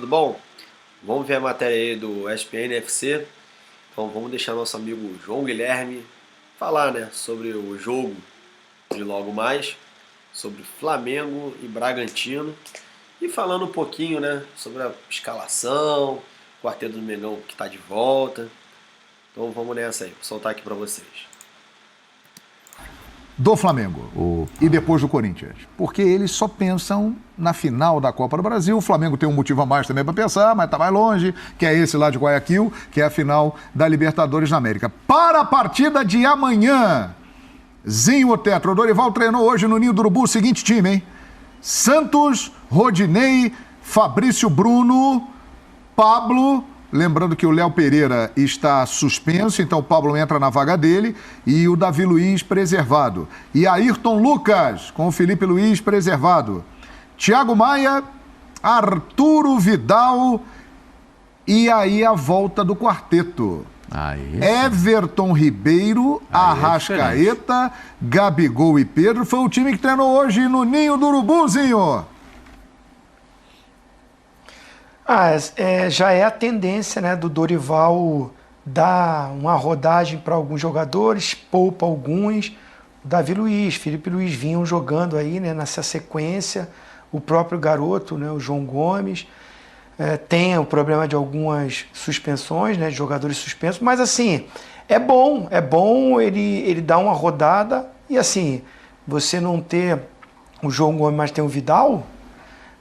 Tudo bom? Vamos ver a matéria aí do ESPN FC. Então vamos deixar nosso amigo João Guilherme falar, né, sobre o jogo de logo mais, sobre Flamengo e Bragantino e falando um pouquinho, né, sobre a escalação, o quarteto do Mengão que está de volta. Então vamos nessa aí, vou soltar aqui para vocês. Do Flamengo e depois do Corinthians, porque eles só pensam na final da Copa do Brasil. O Flamengo tem um motivo a mais também para pensar, mas está mais longe, que é esse lá de Guayaquil, que é a final da Libertadores da América. Para a partida de amanhã, Zinho o Tetra, o Dorival treinou hoje no Ninho do Urubu o seguinte time, hein? Santos, Rodinei, Fabrício Bruno, Pablo. Lembrando que o Léo Pereira está suspenso, então o Pablo entra na vaga dele e o Davi Luiz preservado. E Ayrton Lucas com o Felipe Luiz preservado. Thiago Maia, Arturo Vidal e aí a volta do quarteto. Everton Ribeiro, Arrascaeta, Gabigol e Pedro. Foi o time que treinou hoje no Ninho do Urubuzinho. Já é a tendência, né, do Dorival dar uma rodagem para alguns jogadores, poupa alguns. O Davi Luiz, Felipe Luiz vinham jogando aí, né, nessa sequência. O próprio garoto, né, o João Gomes, tem o problema de algumas suspensões, né, de jogadores suspensos. Mas assim, é bom ele dar uma rodada e assim, você não ter o João Gomes, mas tem o Vidal.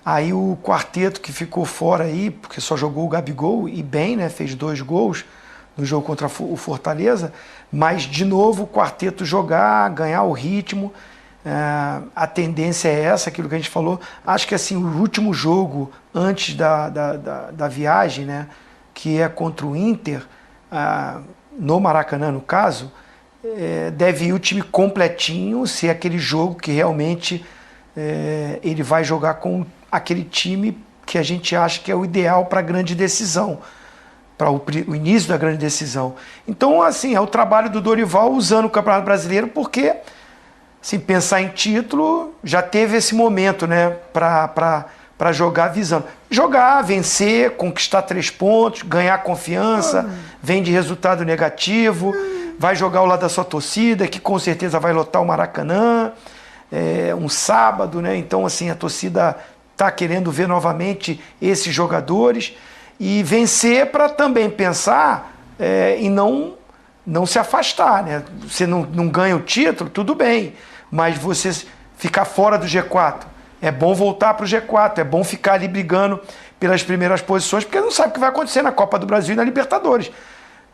Aí o quarteto que ficou fora aí, porque só jogou o Gabigol, e bem, né? Fez 2 gols no jogo contra o Fortaleza, mas de novo o quarteto jogar, ganhar o ritmo, a tendência é essa, aquilo que a gente falou. Acho que assim, o último jogo antes da viagem, né? Que é contra o Inter, no Maracanã no caso, deve ir o time completinho, ser aquele jogo que realmente ele vai jogar com aquele time que a gente acha que é o ideal para a grande decisão, para o início da grande decisão. Então, assim, é o trabalho do Dorival usando o Campeonato Brasileiro, porque, assim, pensar em título, já teve esse momento, né, para jogar visando. Jogar, vencer, conquistar 3 pontos, ganhar confiança, vem de resultado negativo, vai jogar ao lado da sua torcida, que com certeza vai lotar o Maracanã, um sábado, né? Então, assim, a torcida está querendo ver novamente esses jogadores e vencer para também pensar e não se afastar, né? Você não ganha o título, tudo bem, mas você ficar fora do G4, é bom voltar para o G4, é bom ficar ali brigando pelas primeiras posições, porque não sabe o que vai acontecer na Copa do Brasil e na Libertadores.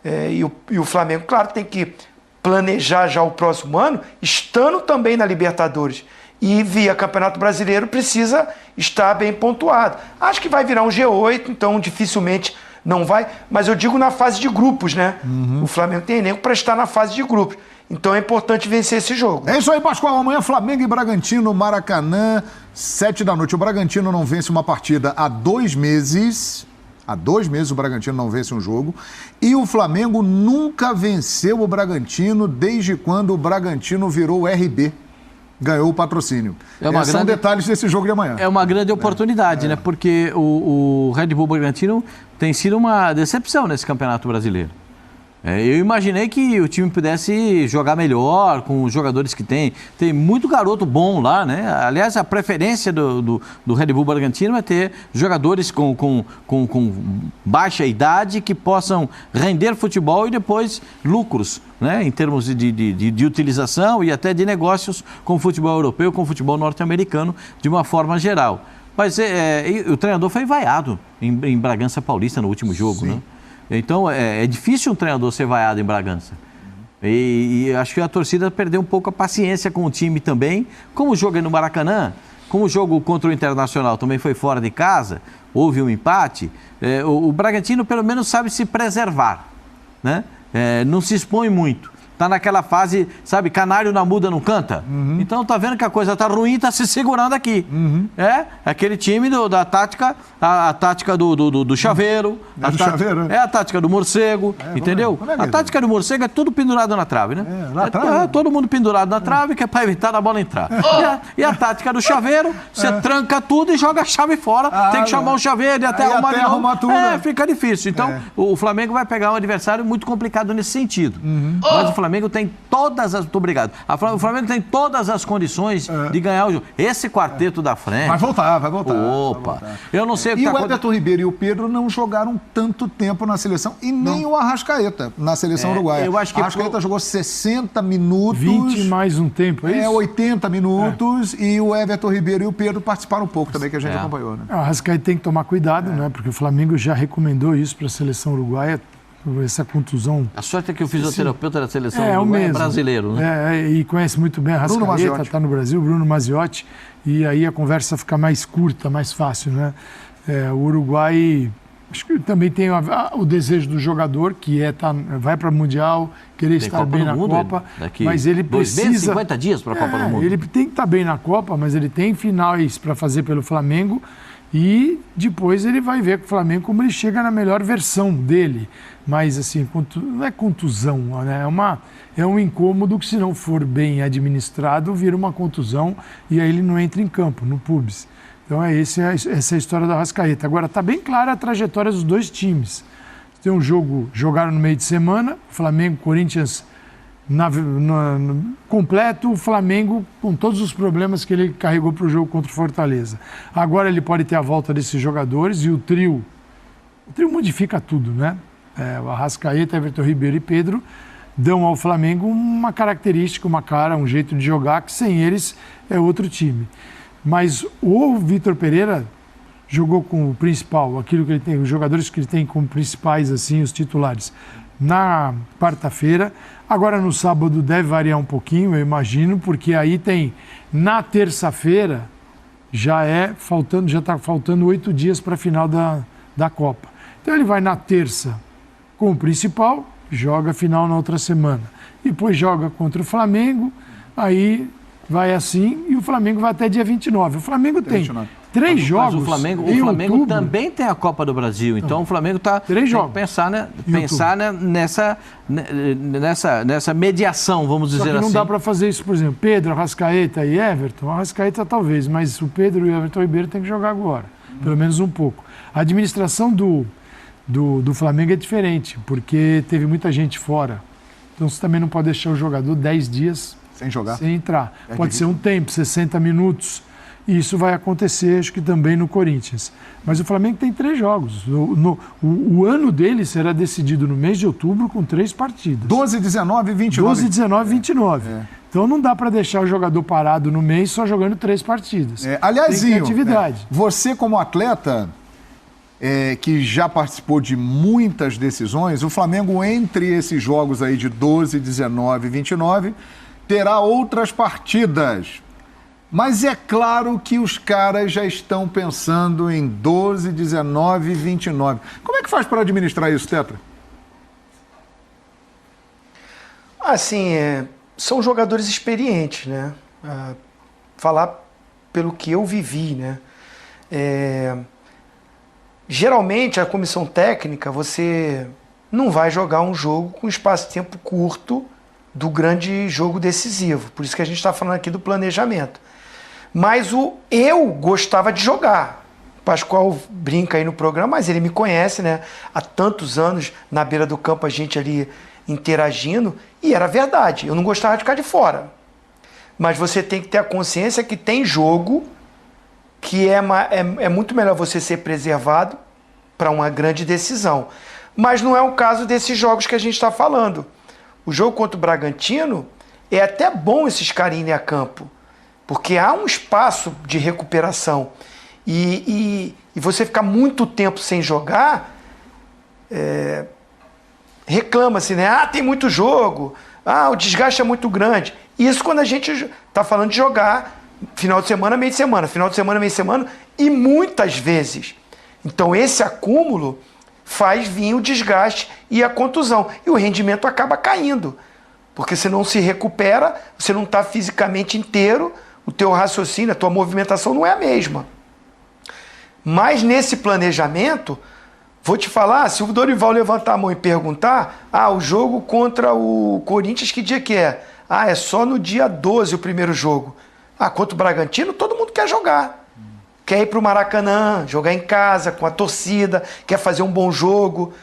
E o Flamengo, claro, tem que planejar já o próximo ano, estando também na Libertadores. E via Campeonato Brasileiro precisa estar bem pontuado. Acho que vai virar um G8, então dificilmente não vai, mas eu digo na fase de grupos, né? O Flamengo tem elenco para estar na fase de grupos. Então é importante vencer esse jogo. É isso aí, Pascoal. Amanhã Flamengo e Bragantino, Maracanã, 7 da noite. O Bragantino não vence uma partida há 2 meses. Há 2 meses o Bragantino não vence um jogo. E o Flamengo nunca venceu o Bragantino desde quando o Bragantino virou o RB. Ganhou o patrocínio. São detalhes desse jogo de amanhã. É uma grande oportunidade, né? Porque o Red Bull Bragantino tem sido uma decepção nesse Campeonato Brasileiro. Eu imaginei que o time pudesse jogar melhor com os jogadores que tem. Tem muito garoto bom lá, né? Aliás, a preferência do Red Bull Bragantino é ter jogadores com baixa idade que possam render futebol e depois lucros, né? Em termos de utilização e até de negócios com o futebol europeu, com o futebol norte-americano, de uma forma geral. Mas o treinador foi vaiado em Bragança Paulista no último jogo, né? Então, é difícil um treinador ser vaiado em Bragança. E acho que a torcida perdeu um pouco a paciência com o time também. Como o jogo é no Maracanã, como o jogo contra o Internacional também foi fora de casa, houve um empate, o Bragantino pelo menos sabe se preservar, né? Não se expõe muito. tá naquela fase, sabe, canário na muda não canta. Então tá vendo que a coisa tá ruim, tá se segurando aqui. É aquele time da tática, a tática do chaveiro. Chaveiro, é a tática do morcego, entendeu? A tática do morcego é tudo pendurado na trave, né? Todo mundo pendurado na trave, que é para evitar a bola entrar. E a tática do chaveiro, você tranca tudo e joga a chave fora. Tem que chamar o chaveiro e até arrumar tudo. Fica difícil. Então, o Flamengo vai pegar um adversário muito complicado nesse sentido. Mas o Flamengo tem todas as... Muito obrigado. O Flamengo tem todas as condições de ganhar o jogo. Esse quarteto da frente... Vai voltar. Opa! Eu não sei o que E o Everton Ribeiro e o Pedro não jogaram tanto tempo na seleção. E nem o Arrascaeta na seleção uruguaia. Eu acho que o Arrascaeta jogou 60 minutos. 20 mais um tempo, é isso? 80 minutos. E o Everton Ribeiro e o Pedro participaram um pouco também, que a gente acompanhou, né? O Arrascaeta tem que tomar cuidado, né? Porque o Flamengo já recomendou isso para a seleção uruguaia, essa contusão. A sorte é que o fisioterapeuta da seleção o uruguaia mesmo. É brasileiro, né? E conhece muito bem a Arrascaeta, está no Brasil, Bruno Maziotti, e aí a conversa fica mais curta, mais fácil, né? O Uruguai, acho que também tem o desejo do jogador, que vai para o Mundial, querer estar Copa bem do na Mundo, Copa, daqui mas ele 50 dias para a Copa do Mundo. Ele tem que estar bem na Copa, mas ele tem finais para fazer pelo Flamengo. E depois ele vai ver com o Flamengo como ele chega na melhor versão dele. Mas, assim, não é contusão, né? É um incômodo que, se não for bem administrado, vira uma contusão e aí ele não entra em campo, no pubis. Então, essa é a história da Arrascaeta. Agora, está bem clara a trajetória dos dois times. Tem um jogo, jogaram no meio de semana, Flamengo, Corinthians completo, o Flamengo com todos os problemas que ele carregou para o jogo contra o Fortaleza. Agora ele pode ter a volta desses jogadores e o trio modifica tudo, né? O Arrascaeta, Everton Ribeiro e Pedro dão ao Flamengo uma característica, uma cara, um jeito de jogar que sem eles é outro time. Mas o Vitor Pereira jogou com o principal, aquilo que ele tem, os jogadores que ele tem como principais, assim, os titulares, na quarta-feira. Agora no sábado deve variar um pouquinho, eu imagino, porque aí tem, na terça-feira, já está faltando 8 dias para a final da Copa. Então ele vai na terça com o principal, joga a final na outra semana. Depois joga contra o Flamengo, aí vai assim, e o Flamengo vai até dia 29. O Flamengo tem 3 jogos. Mas o Flamengo também tem a Copa do Brasil, então o Flamengo está tem que pensar nessa mediação, vamos dizer assim. Não dá para fazer isso, por exemplo, Pedro, Arrascaeta e Everton. Arrascaeta talvez, mas o Pedro e o Everton Ribeiro tem que jogar agora, pelo menos um pouco. A administração do Flamengo é diferente, porque teve muita gente fora. Então você também não pode deixar o jogador 10 dias sem jogar, sem entrar. Pode ser um tempo, 60 minutos. E isso vai acontecer, acho que também no Corinthians. Mas o Flamengo tem 3 jogos. O ano dele será decidido no mês de outubro com 3 partidas. 12, 19 e 29. 12, 19 e 29. Então não dá para deixar o jogador parado no mês só jogando 3 partidas. Aliás, tem atividade. Você como atleta que já participou de muitas decisões, o Flamengo, entre esses jogos aí de 12, 19 e 29, terá outras partidas. Mas é claro que os caras já estão pensando em 12, 19 e 29. Como é que faz para administrar isso, Tetra? Assim, são jogadores experientes, né? Falar pelo que eu vivi, né? Geralmente, a comissão técnica, você não vai jogar um jogo com espaço de tempo curto do grande jogo decisivo. Por isso que a gente está falando aqui do planejamento. Mas eu gostava de jogar. O Pascoal brinca aí no programa, mas ele me conhece, né? Há tantos anos, na beira do campo, a gente ali interagindo, e era verdade. Eu não gostava de ficar de fora. Mas você tem que ter a consciência que tem jogo que é muito melhor você ser preservado para uma grande decisão. Mas não é o caso desses jogos que a gente está falando. O jogo contra o Bragantino, é até bom esses caras irem a campo, porque há um espaço de recuperação. E você ficar muito tempo sem jogar, reclama-se, né? Tem muito jogo, o desgaste é muito grande. Isso quando a gente está falando de jogar final de semana, meio de semana, final de semana, meio de semana, e muitas vezes. Então esse acúmulo faz vir o desgaste e a contusão. E o rendimento acaba caindo. Porque você não se recupera, você não está fisicamente inteiro, o teu raciocínio, a tua movimentação não é a mesma. Mas nesse planejamento, vou te falar, se o Dorival levantar a mão e perguntar, o jogo contra o Corinthians, que dia que é? É só no dia 12 o primeiro jogo. Contra o Bragantino, todo mundo quer jogar. Quer ir para o Maracanã, jogar em casa, com a torcida, quer fazer um bom jogo.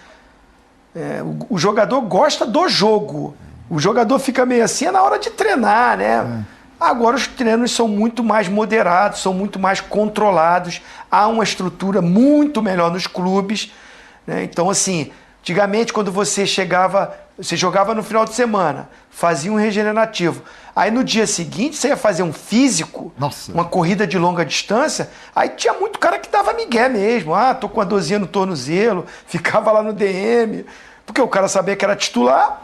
O jogador gosta do jogo. O jogador fica meio assim na hora de treinar, né? Agora os treinos são muito mais moderados, são muito mais controlados. Há uma estrutura muito melhor nos clubes, né? Então, assim, antigamente quando você jogava no final de semana, fazia um regenerativo. Aí no dia seguinte você ia fazer um físico, uma corrida de longa distância, aí tinha muito cara que dava migué mesmo. Tô com a dorzinha no tornozelo, ficava lá no DM, porque o cara sabia que era titular.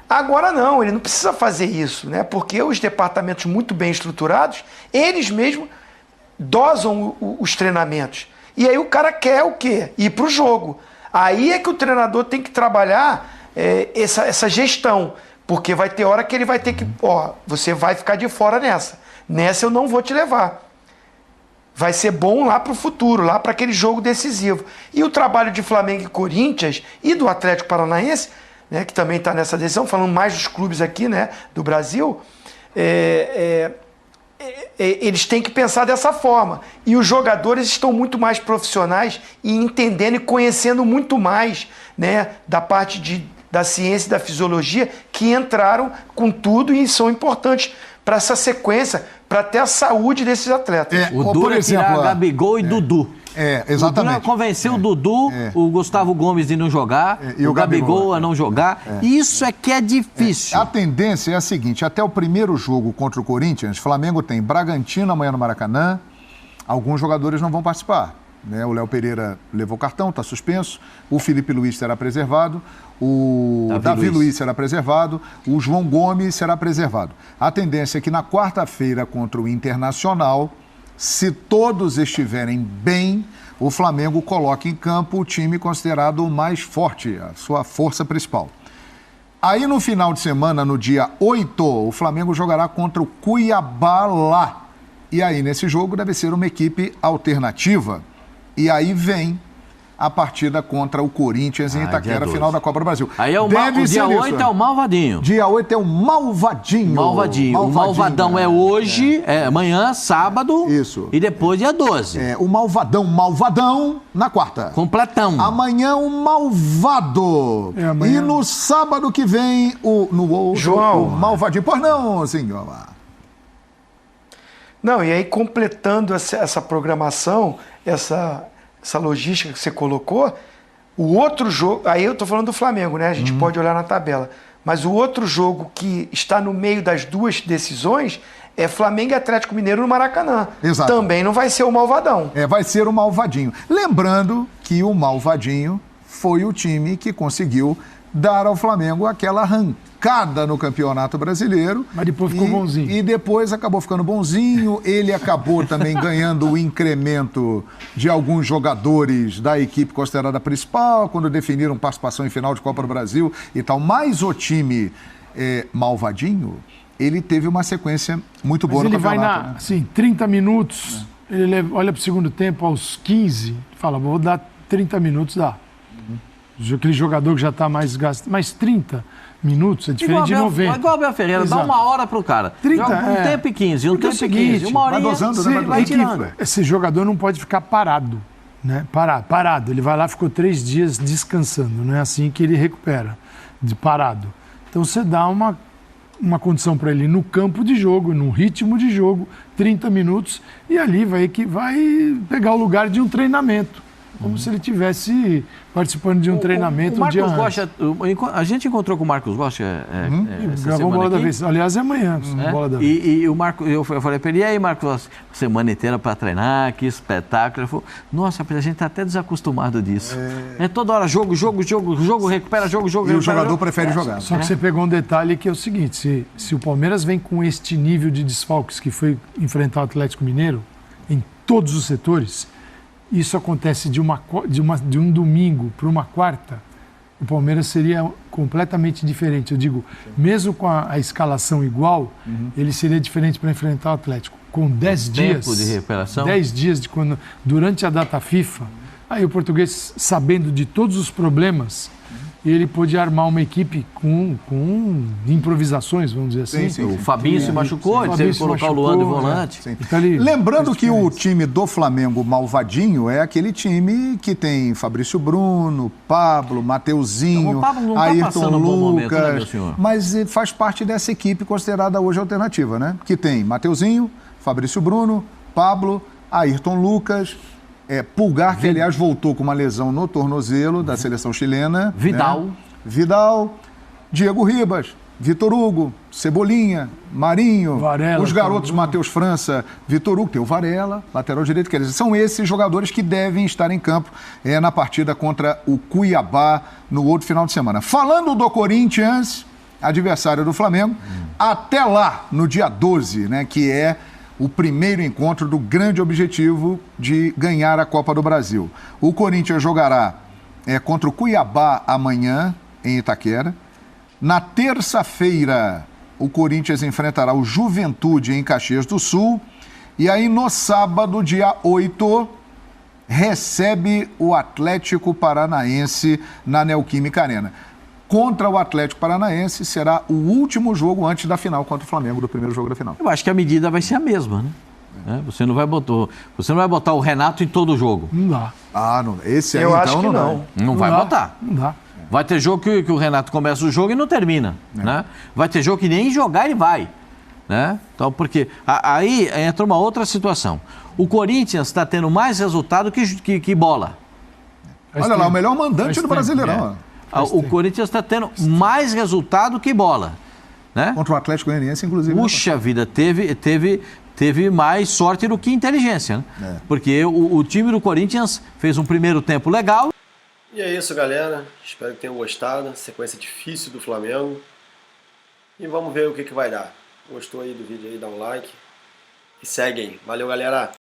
Agora não, ele não precisa fazer isso, né? Porque os departamentos muito bem estruturados, eles mesmos dosam os treinamentos. E aí o cara quer o quê? Ir para o jogo. Aí é que o treinador tem que trabalhar essa gestão, porque vai ter hora que ele vai ter que... você vai ficar de fora nessa. Nessa eu não vou te levar. Vai ser bom lá para o futuro, lá para aquele jogo decisivo. E o trabalho de Flamengo e Corinthians e do Atlético Paranaense, né, que também está nessa decisão, falando mais dos clubes aqui, né, do Brasil, eles têm que pensar dessa forma. E os jogadores estão muito mais profissionais e entendendo e conhecendo muito mais, né, da parte da ciência e da fisiologia, que entraram com tudo e são importantes para essa sequência, para ter a saúde desses atletas. O duro é tirar Gabigol e Dudu. Exatamente. O Duro convenceu o Dudu, o Gustavo Gomes de não jogar, e o Gabigol a não jogar. Isso é que é difícil. A tendência é a seguinte, até o primeiro jogo contra o Corinthians, Flamengo tem Bragantino amanhã no Maracanã, alguns jogadores não vão participar. Né? O Léo Pereira levou cartão, está suspenso, o Felipe Luiz será preservado, o Davi Luiz será preservado, o João Gomes será preservado. A tendência é que na quarta-feira contra o Internacional, se todos estiverem bem, o Flamengo coloque em campo o time considerado o mais forte, a sua força principal. Aí no final de semana, no dia 8, o Flamengo jogará contra o Cuiabá lá. E aí nesse jogo deve ser uma equipe alternativa. E aí vem a partida contra o Corinthians em Itaquera, final da Copa do Brasil. Aí o dia 8 é o Malvadinho. Dia 8 é o Malvadinho. O Malvadão é hoje, amanhã, sábado. Isso. E depois dia 12. O Malvadão na quarta. Completão. Amanhã o Malvado. Amanhã. E no sábado que vem o Malvadinho. Pois não, senhor. Não, e aí completando essa programação, essa logística que você colocou, o outro jogo, aí eu estou falando do Flamengo, né? A gente pode olhar na tabela, mas o outro jogo que está no meio das duas decisões é Flamengo e Atlético Mineiro no Maracanã. Exato. Também não vai ser o Malvadão. Vai ser o Malvadinho. Lembrando que o Malvadinho foi o time que conseguiu dar ao Flamengo aquela arrancada no Campeonato Brasileiro. Mas depois ficou bonzinho. E depois acabou ficando bonzinho. Ele acabou também ganhando o incremento de alguns jogadores da equipe considerada principal, quando definiram participação em final de Copa do Brasil e tal. Mas o time Malvadinho, ele teve uma sequência muito boa no campeonato. Ele vai 30 minutos, ele olha para o segundo tempo aos 15, fala, vou dar 30 minutos, dá. Aquele jogador que já está mais gastado, mais 30 minutos, é diferente de 90. Igual o Abel Ferreira, dá uma hora para o cara. 30, um tempo e 15, um tempo e 15, uma horinha, vai dosando, vai tirando. Esse jogador não pode ficar parado, né? Parado. Ele vai lá, ficou 3 dias descansando, não é assim que ele recupera, de parado. Então você dá uma condição para ele no campo de jogo, no ritmo de jogo, 30 minutos, e ali vai pegar o lugar de um treinamento. Como se ele estivesse participando de um treinamento um dia antes. Gosta, a gente encontrou com o Marcos Gosta gravou Bola da Vez. Aliás, é amanhã. Bola da Vez. E o Marcos, eu falei para ele, e aí, Marcos, semana inteira para treinar, que espetáculo. Ele falou, nossa, a gente está até desacostumado disso. Toda hora jogo, recupera, jogo. E o jogador prefere jogar. Só que você pegou um detalhe que é o seguinte, se o Palmeiras vem com este nível de desfalques que foi enfrentar o Atlético Mineiro, em todos os setores, isso acontece de um domingo para uma quarta, o Palmeiras seria completamente diferente. Eu digo, mesmo com a escalação igual, ele seria diferente para enfrentar o Atlético. Com 10 dias... Tempo de recuperação? 10 dias durante a data FIFA, aí o português, sabendo de todos os problemas, ele pôde armar uma equipe com improvisações, vamos dizer assim. Sim, O Fabinho se machucou, ele teve que colocar o Luan de volante. Então, ele Lembrando fez que o diferença. time do Flamengo malvadinho é aquele time que tem Fabrício Bruno, Pablo, Mateuzinho, Então, o Pablo não tá Ayrton passando um bom momento, né, meu Lucas, senhor? mas faz parte dessa equipe considerada hoje alternativa, né? Que tem Mateuzinho, Fabrício Bruno, Pablo, Ayrton Lucas, Pulgar, que aliás voltou com uma lesão no tornozelo da seleção chilena. Vidal. Né? Vidal, Diego Ribas, Vitor Hugo, Cebolinha, Marinho, Varela, os garotos também. Matheus França, Vitor Hugo, tem o Varela, lateral direito, quer dizer, são esses jogadores que devem estar em campo na partida contra o Cuiabá no outro final de semana. Falando do Corinthians, adversário do Flamengo, até lá, no dia 12, né, que é o primeiro encontro do grande objetivo de ganhar a Copa do Brasil. O Corinthians jogará contra o Cuiabá amanhã, em Itaquera. Na terça-feira, o Corinthians enfrentará o Juventude em Caxias do Sul. E aí, no sábado, dia 8, recebe o Atlético Paranaense na Neoquímica Arena. Contra o Atlético Paranaense será o último jogo antes da final contra o Flamengo, do primeiro jogo da final. Eu acho que a medida vai ser a mesma, né? Você não vai botar o Renato em todo o jogo. Não dá. Não. Esse aí, Eu então, acho que dá. não. Não vai dá, botar. Não dá. Vai ter jogo que o Renato começa o jogo e não termina, né? Vai ter jogo que nem jogar ele vai, né? Então, porque aí entra uma outra situação. O Corinthians está tendo mais resultado que bola. Faz Olha lá, tempo. o melhor mandante Faz do tempo, Brasileirão. O Corinthians está tendo mais resultado que bola, né? Contra o Atlético Goianiense, inclusive. Puxa vida, teve mais sorte do que inteligência, né? Porque o time do Corinthians fez um primeiro tempo legal. E é isso, galera. Espero que tenham gostado. Sequência difícil do Flamengo. E vamos ver o que vai dar. Gostou aí do vídeo aí, dá um like. E seguem. Valeu, galera!